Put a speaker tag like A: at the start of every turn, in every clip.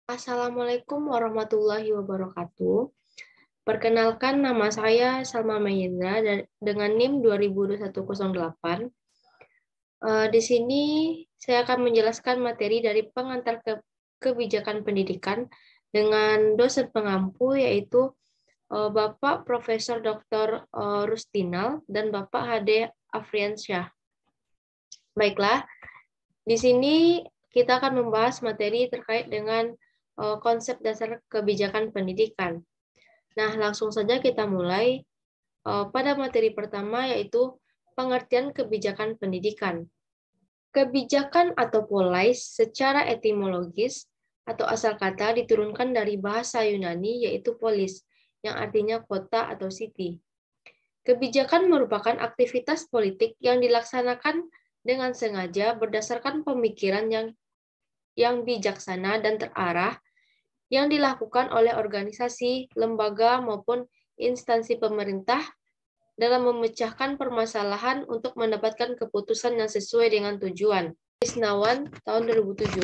A: Assalamualaikum warahmatullahi wabarakatuh. Perkenalkan, nama saya Salma Mayendra dengan NIM 202108. Di sini saya akan menjelaskan materi dari pengantar kebijakan pendidikan dengan dosen pengampu, yaitu Bapak Profesor Dr. Rustinal dan Bapak Hade Afriansyah. Baiklah, di sini kita akan membahas materi terkait dengan konsep dasar kebijakan pendidikan. Nah, langsung saja kita mulai pada materi pertama, yaitu pengertian kebijakan pendidikan. Kebijakan atau polais secara etimologis atau asal kata diturunkan dari bahasa Yunani, yaitu polis, yang artinya kota atau city. Kebijakan merupakan aktivitas politik yang dilaksanakan dengan sengaja berdasarkan pemikiran yang bijaksana dan terarah yang dilakukan oleh organisasi, lembaga, maupun instansi pemerintah dalam memecahkan permasalahan untuk mendapatkan keputusan yang sesuai dengan tujuan. Isnawan, tahun 2017.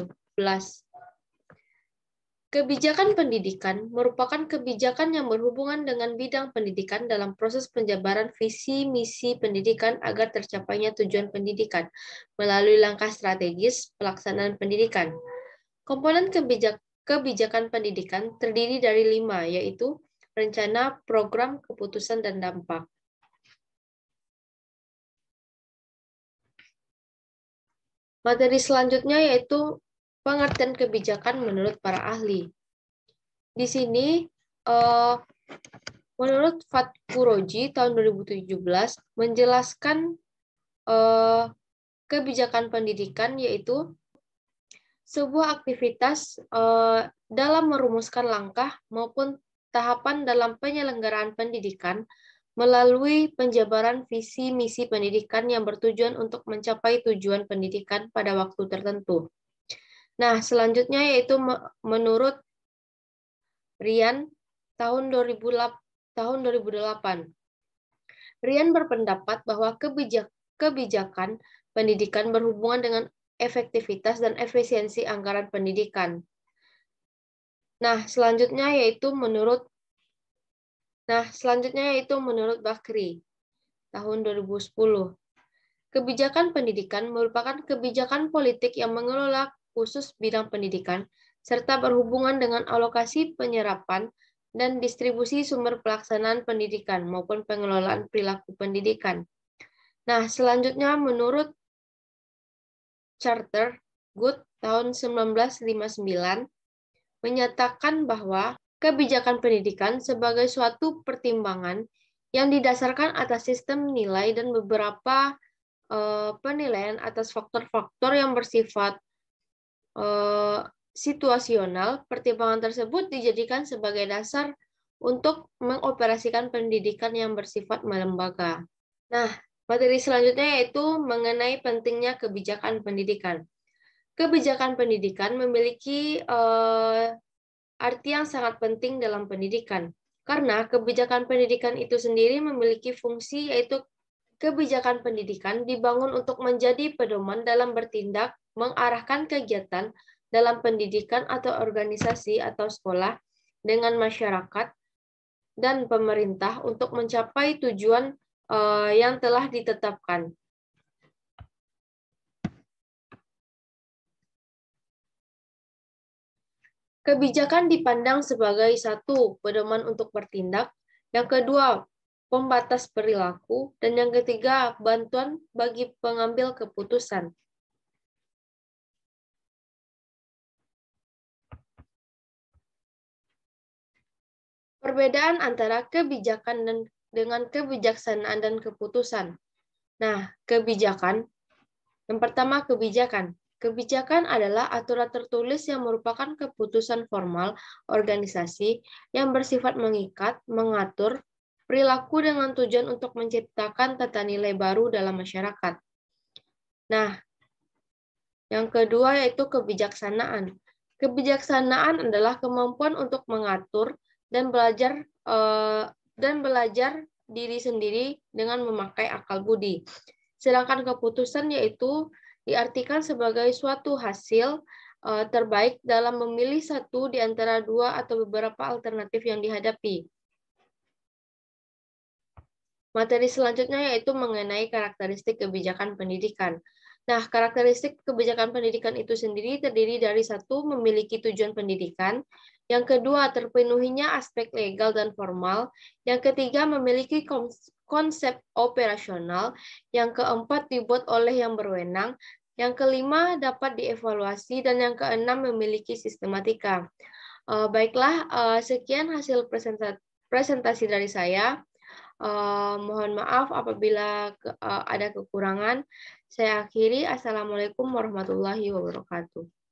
A: Kebijakan pendidikan merupakan kebijakan yang berhubungan dengan bidang pendidikan dalam proses penjabaran visi misi pendidikan agar tercapainya tujuan pendidikan melalui langkah strategis pelaksanaan pendidikan. Komponen kebijakan pendidikan terdiri dari 5, yaitu rencana, program, keputusan, dan dampak. Materi selanjutnya yaitu pengertian kebijakan menurut para ahli. Di sini, menurut Fatkuroji tahun 2017 menjelaskan kebijakan pendidikan yaitu sebuah aktivitas dalam merumuskan langkah maupun tahapan dalam penyelenggaraan pendidikan melalui penjabaran visi misi pendidikan yang bertujuan untuk mencapai tujuan pendidikan pada waktu tertentu. Nah, selanjutnya yaitu menurut Rian tahun 2008. Rian berpendapat bahwa kebijakan pendidikan berhubungan dengan efektivitas dan efisiensi anggaran pendidikan. Nah, selanjutnya yaitu menurut Bakri tahun 2010. Kebijakan pendidikan merupakan kebijakan politik yang mengelola khusus bidang pendidikan serta berhubungan dengan alokasi penyerapan dan distribusi sumber pelaksanaan pendidikan maupun pengelolaan perilaku pendidikan. Nah, selanjutnya menurut Charter Good tahun 1959 menyatakan bahwa kebijakan pendidikan sebagai suatu pertimbangan yang didasarkan atas sistem nilai dan beberapa penilaian atas faktor-faktor yang bersifat situasional. Pertimbangan tersebut dijadikan sebagai dasar untuk mengoperasikan pendidikan yang bersifat melembaga. Nah, materi selanjutnya yaitu mengenai pentingnya kebijakan pendidikan. Kebijakan pendidikan memiliki arti yang sangat penting dalam pendidikan, karena kebijakan pendidikan itu sendiri memiliki fungsi, yaitu kebijakan pendidikan dibangun untuk menjadi pedoman dalam bertindak, mengarahkan kegiatan dalam pendidikan atau organisasi atau sekolah dengan masyarakat dan pemerintah untuk mencapai tujuan yang telah ditetapkan. Kebijakan dipandang sebagai satu, pedoman untuk bertindak, yang kedua, pembatas perilaku, dan yang ketiga, bantuan bagi pengambil keputusan. Perbedaan antara kebijakan dengan kebijaksanaan dan keputusan. Nah, kebijakan, yang pertama kebijakan. Kebijakan adalah aturan tertulis yang merupakan keputusan formal organisasi yang bersifat mengikat, mengatur perilaku dengan tujuan untuk menciptakan tata nilai baru dalam masyarakat. Nah, yang kedua yaitu kebijaksanaan. Kebijaksanaan adalah kemampuan untuk mengatur dan belajar diri sendiri dengan memakai akal budi. Sedangkan keputusan yaitu diartikan sebagai suatu hasil terbaik dalam memilih satu di antara dua atau beberapa alternatif yang dihadapi. Materi selanjutnya yaitu mengenai karakteristik kebijakan pendidikan. Nah, karakteristik kebijakan pendidikan itu sendiri terdiri dari satu, memiliki tujuan pendidikan, yang kedua, terpenuhinya aspek legal dan formal, yang ketiga, memiliki konsep operasional, yang keempat, dibuat oleh yang berwenang, yang kelima, dapat dievaluasi, dan yang keenam, memiliki sistematika. Baiklah, sekian hasil presentasi dari saya. Mohon maaf apabila ada kekurangan. Saya akhiri. Assalamualaikum warahmatullahi wabarakatuh.